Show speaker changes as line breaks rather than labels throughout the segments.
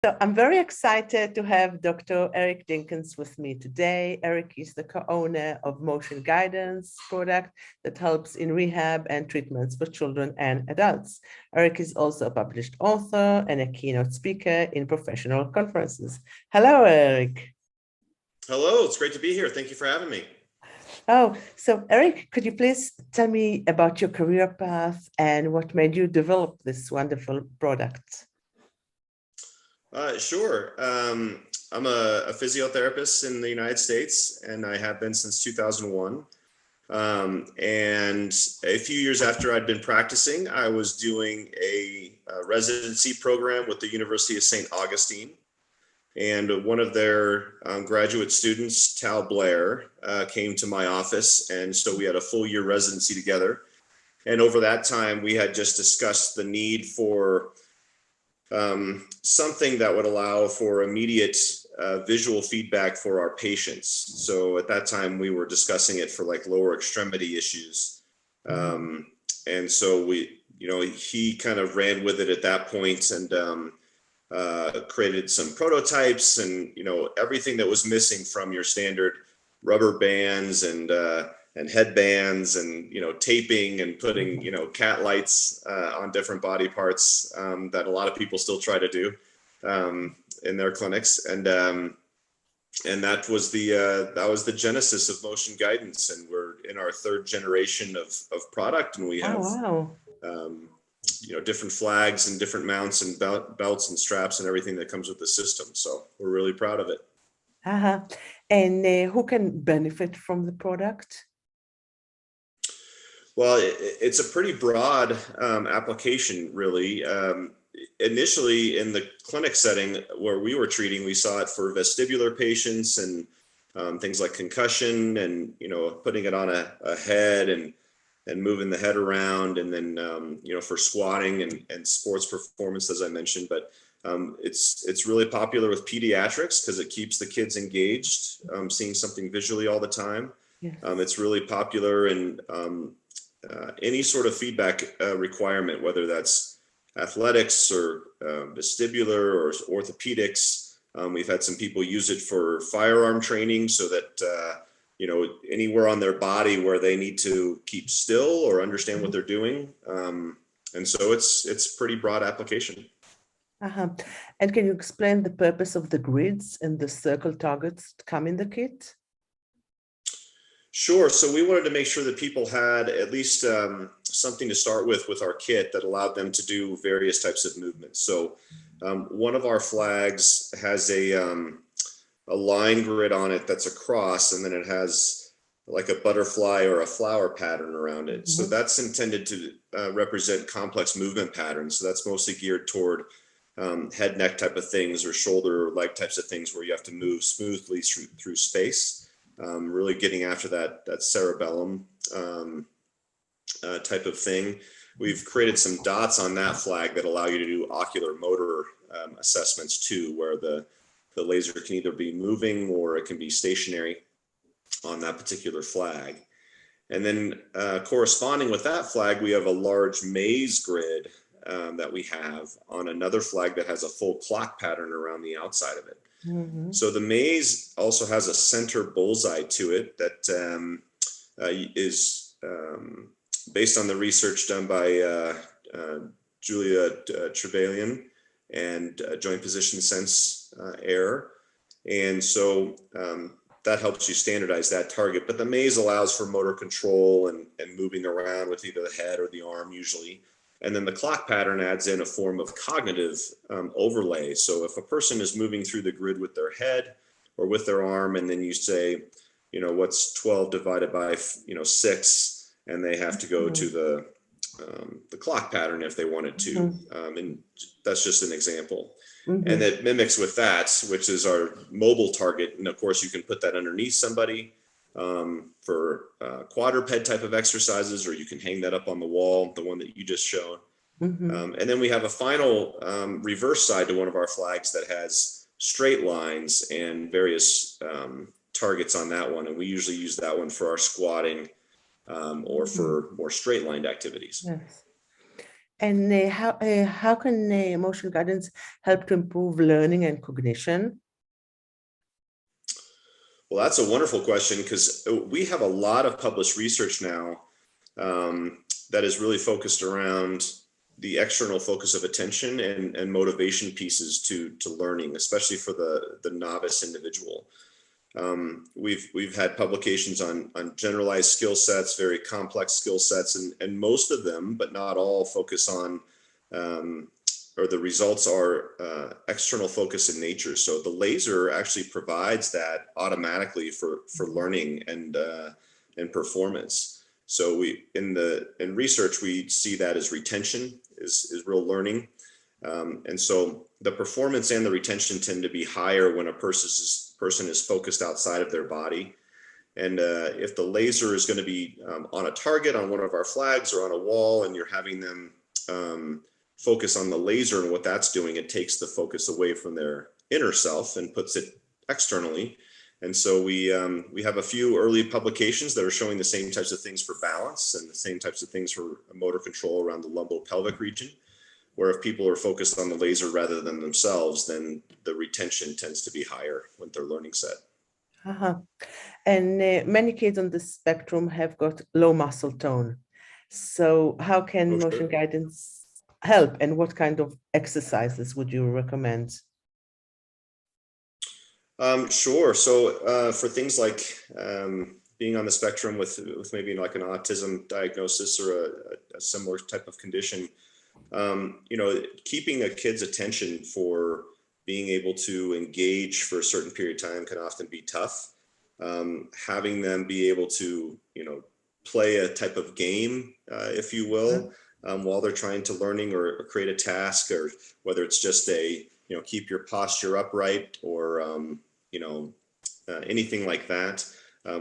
So I'm very excited to have Dr. Eric Dinkins with me today. Eric is the co-owner of Motion Guidance product that helps in rehab and treatments for children and adults. Eric is also a published author and a keynote speaker in professional conferences. Hello, Eric.
Hello, it's great to be here. Thank you for having me.
Oh, so Eric, could you please tell me about your career path and what made you develop this wonderful product?
Sure. I'm a physiotherapist in the United States, and I have been since 2001. And a few years after I'd been practicing, I was doing a residency program with the University of St. Augustine. And one of their graduate students, Tal Blair, came to my office. And so we had a full year residency together. And over that time, we had just discussed the need for something that would allow for immediate visual feedback for our patients. So at that time, we were discussing it for like lower extremity issues. And so he kind of ran with it at that point and created some prototypes and, everything that was missing from your standard rubber bands and headbands and, taping and putting, cat lights on different body parts that a lot of people still try to do in their clinics. And that was the genesis of Motion Guidance. And we're in our third generation of product, and we have, different flags and different mounts and belts and straps and everything that comes with the system. So we're really proud of it.
And who can benefit from the product?
Well, it's a pretty broad application, really. Initially, in the clinic setting where we were treating, we saw it for vestibular patients and things like concussion and, putting it on a head and moving the head around. And then, for squatting and sports performance, as I mentioned. But it's really popular with pediatrics because it keeps the kids engaged, seeing something visually all the time.
Yes.
It's really popular in any sort of feedback requirement, whether that's athletics or vestibular or orthopedics. We've had some people use it for firearm training so that, anywhere on their body where they need to keep still or understand what they're doing. And so it's pretty broad application.
And can you explain the purpose of the grids and the circle targets that come in the kit?
Sure. So we wanted to make sure that people had at least something to start with our kit that allowed them to do various types of movements. So one of our flags has a line grid on it that's a cross, and then it has like a butterfly or a flower pattern around it. So that's intended to represent complex movement patterns. So that's mostly geared toward head, neck type of things or shoulder or leg types of things where you have to move smoothly through space. Really getting after that cerebellum type of thing. We've created some dots on that flag that allow you to do ocular motor assessments too, where the laser can either be moving or it can be stationary on that particular flag. And then corresponding with that flag, we have a large maze grid that we have on another flag that has a full clock pattern around the outside of it. So the maze also has a center bullseye to it that is based on the research done by Julia Trevelyan and joint position sense error. And so that helps you standardize that target. But the maze allows for motor control and moving around with either the head or the arm usually. And then the clock pattern adds in a form of cognitive overlay. So if a person is moving through the grid with their head or with their arm, and then you say, what's 12 divided by, 6, and they have to go to the clock pattern if they wanted to. And that's just an example. And it mimics with that, which is our mobile target. And of course, you can put that underneath somebody for quadruped type of exercises, or you can hang that up on the wall, the one that you just showed. And then we have a final reverse side to one of our flags that has straight lines and various targets on that one. And we usually use that one for our squatting or for more straight lined activities.
Yes. And how can emotion guidance help to improve learning and cognition?
Well, that's a wonderful question because we have a lot of published research now that is really focused around the external focus of attention and motivation pieces to learning, especially for the novice individual. We've had publications on generalized skill sets, very complex skill sets, and most of them, but not all, focus on or the results are external focus in nature. So the laser actually provides that automatically for learning and performance. So we in research we see that as retention is real learning, and so the performance and the retention tend to be higher when a person is focused outside of their body. And if the laser is going to be on a target, on one of our flags or on a wall, and you're having them focus on the laser and what that's doing, it takes the focus away from their inner self and puts it externally. And so we have a few early publications that are showing the same types of things for balance and the same types of things for motor control around the lumbopelvic region, where if people are focused on the laser rather than themselves, then the retention tends to be higher with their learning set.
Uh-huh. And many kids on the spectrum have got low muscle tone. So how can motion guidance help, and what kind of exercises would you recommend?
Sure. So for things like being on the spectrum with maybe like an autism diagnosis or a similar type of condition, keeping a kid's attention for being able to engage for a certain period of time can often be tough. Having them be able to, play a type of game, if you will, while they're trying to learning or create a task, or whether it's just keep your posture upright or, anything like that.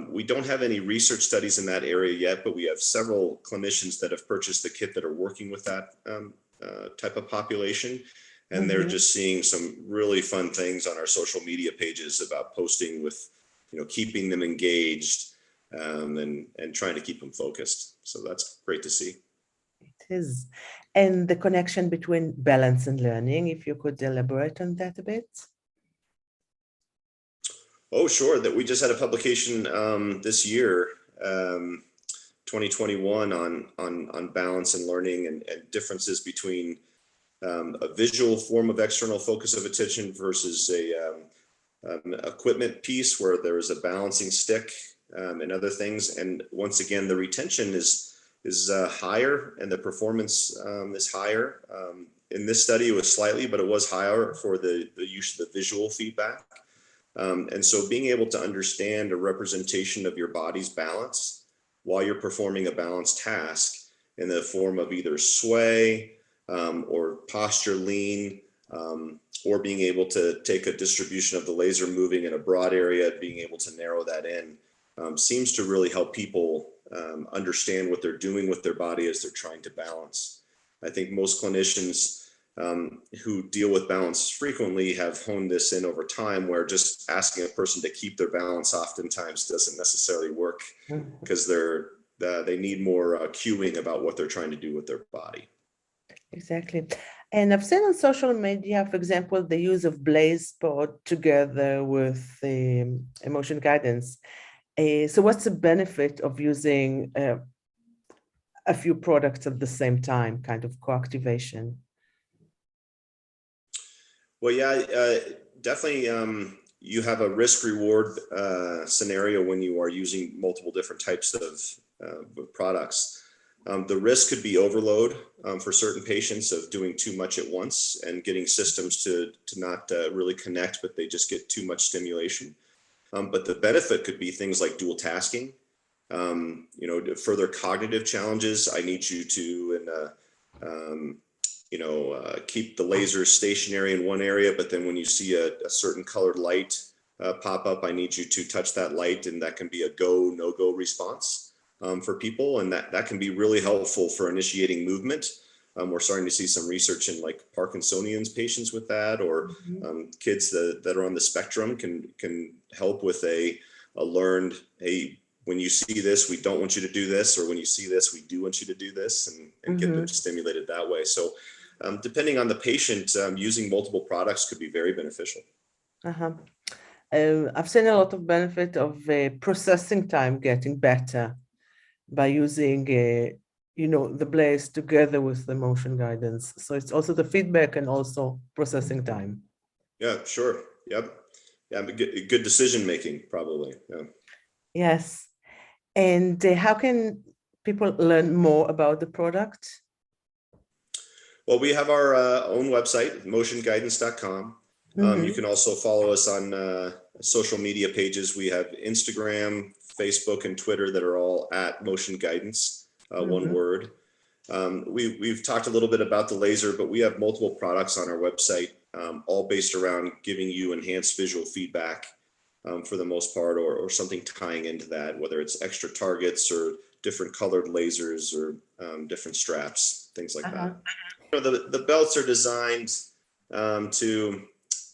We don't have any research studies in that area yet, but we have several clinicians that have purchased the kit that are working with that type of population. And they're just seeing some really fun things on our social media pages about posting with, keeping them engaged and trying to keep them focused. So that's great to see.
It is. And the connection between balance and learning, if you could elaborate on that a bit.
Oh, sure. That we just had a publication this year, 2021, on balance and learning and differences between a visual form of external focus of attention versus equipment piece where there is a balancing stick and other things. And once again, the retention is higher and the performance is higher. In this study, it was slightly, but it was higher for the use of the visual feedback. And so being able to understand a representation of your body's balance while you're performing a balanced task in the form of either sway or posture lean, or being able to take a distribution of the laser moving in a broad area, being able to narrow that in, seems to really help people understand what they're doing with their body as they're trying to balance. I think most clinicians who deal with balance frequently have honed this in over time, where just asking a person to keep their balance oftentimes doesn't necessarily work because they need more cueing about what they're trying to do with their body.
Exactly. And I've seen on social media, for example, the use of Blaze Pod together with emotion guidance. So what's the benefit of using a few products at the same time, kind of coactivation?
Well, yeah, definitely. You have a risk reward scenario when you are using multiple different types of products. The risk could be overload for certain patients of doing too much at once and getting systems to not really connect, but they just get too much stimulation. But the benefit could be things like dual tasking, further cognitive challenges. I need you to keep the laser stationary in one area, but then when you see a certain colored light pop up, I need you to touch that light, and that can be a go, no-go response for people. And that can be really helpful for initiating movement. We're starting to see some research in like Parkinsonians patients with that, or kids that are on the spectrum can help with a when you see this, we don't want you to do this, or when you see this, we do want you to do this, and get them stimulated that way. So depending on the patient, using multiple products could be very beneficial.
Uh-huh. I've seen a lot of benefit of processing time getting better by using, the blaze together with the motion guidance. So it's also the feedback and also processing time.
Yeah, sure. Yep. Yeah, good decision making, probably. Yeah.
Yes. And how can people learn more about the product?
Well, we have our own website, motionguidance.com. You can also follow us on social media pages. We have Instagram, Facebook, and Twitter that are all at Motion Guidance, one word. We've talked a little bit about the laser, but we have multiple products on our website, all based around giving you enhanced visual feedback for the most part, or something tying into that, whether it's extra targets or different colored lasers or different straps, things like that. The belts are designed to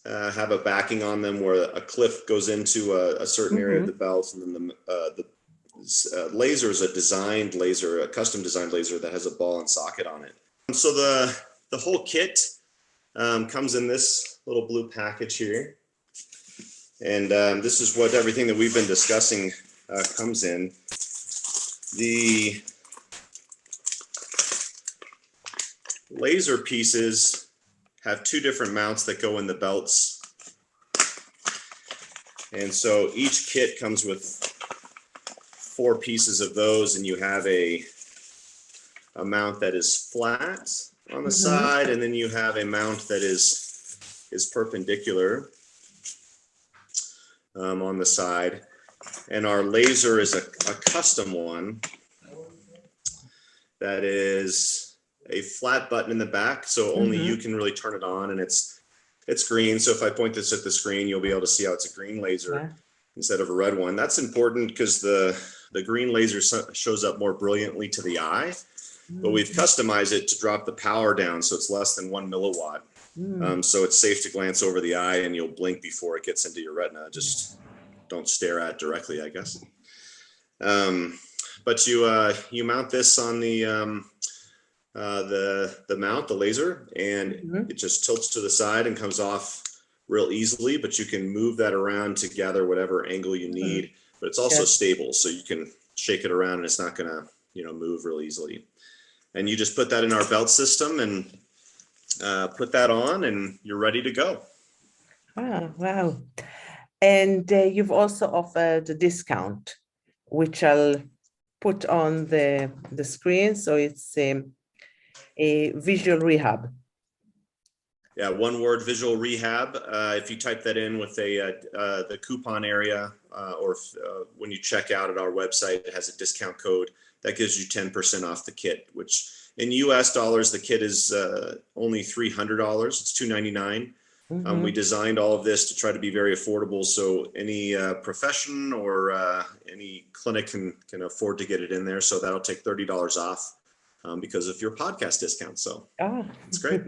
have a backing on them where a clip goes into a certain area of the belt, and then the laser is a designed laser, a custom designed laser that has a ball and socket on it. So the whole kit comes in this little blue package here, and this is what everything that we've been discussing comes in. The laser pieces have two different mounts that go in the belts. And so each kit comes with 4 pieces of those, and you have a mount that is flat on the side, and then you have a mount that is perpendicular on the side. And our laser is a custom one that is a flat button in the back, so only you can really turn it on, and it's green. So if I point this at the screen, you'll be able to see how it's a green laser instead of a red one. That's important because the green laser shows up more brilliantly to the eye, but we've customized it to drop the power down so it's less than 1 milliwatt. So it's safe to glance over the eye, and you'll blink before it gets into your retina. Just don't stare at it directly, I guess. But you mount this on the mount, the laser, and it just tilts to the side and comes off real easily, but you can move that around to gather whatever angle you need. But it's also stable, so you can shake it around and it's not gonna move real easily. And you just put that in our belt system and put that on, and you're ready to go.
Wow. And you've also offered a discount, which I'll put on the screen. So it's a visual rehab.
Yeah, one word, visual rehab. If you type that in with the coupon area, or when you check out at our website, it has a discount code that gives you 10% off the kit, which in US dollars, the kit is only $300. It's $299. We designed all of this to try to be very affordable, so any profession or any clinic can afford to get it in there. So that'll take $30 off because of your podcast discount. So it's great.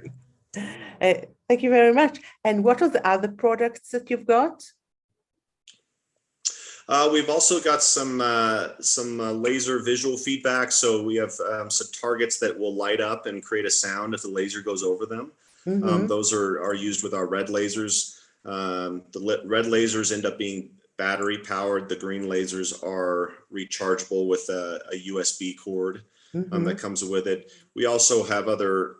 Thank you very much. And what are the other products that you've got?
We've also got some laser visual feedback. So we have some targets that will light up and create a sound if the laser goes over them. Those are used with our red lasers. The red lasers end up being battery powered. The green lasers are rechargeable with a USB cord that comes with it. We also have other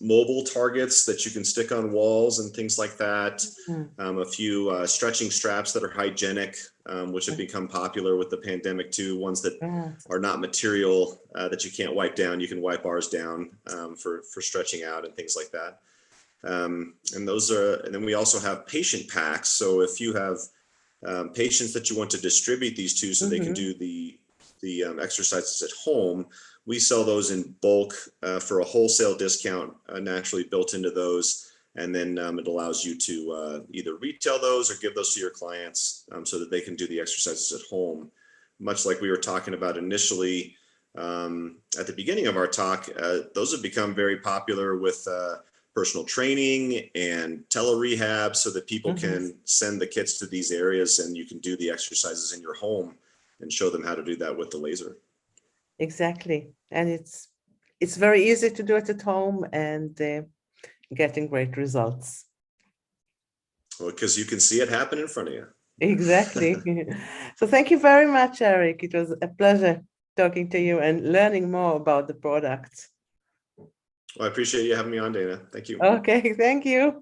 mobile targets that you can stick on walls and things like that. A few stretching straps that are hygienic, which have become popular with the pandemic too. Ones that are not material that you can't wipe down. You can wipe ours down for stretching out and things like that. And then we also have patient packs. So if you have patients that you want to distribute these to so they can do the exercises at home, we sell those in bulk for a wholesale discount naturally built into those. And then it allows you to either retail those or give those to your clients so that they can do the exercises at home. Much like we were talking about initially at the beginning of our talk, those have become very popular with personal training and tele-rehab so that people can send the kits to these areas and you can do the exercises in your home show them how to do that with the laser.
Exactly. And it's very easy to do it at home and getting great results.
Well, because you can see it happen in front of you.
Exactly. So thank you very much, Eric. It was a pleasure talking to you and learning more about the product.
Well, I appreciate you having me on, Dana. Thank you.
Okay, thank you.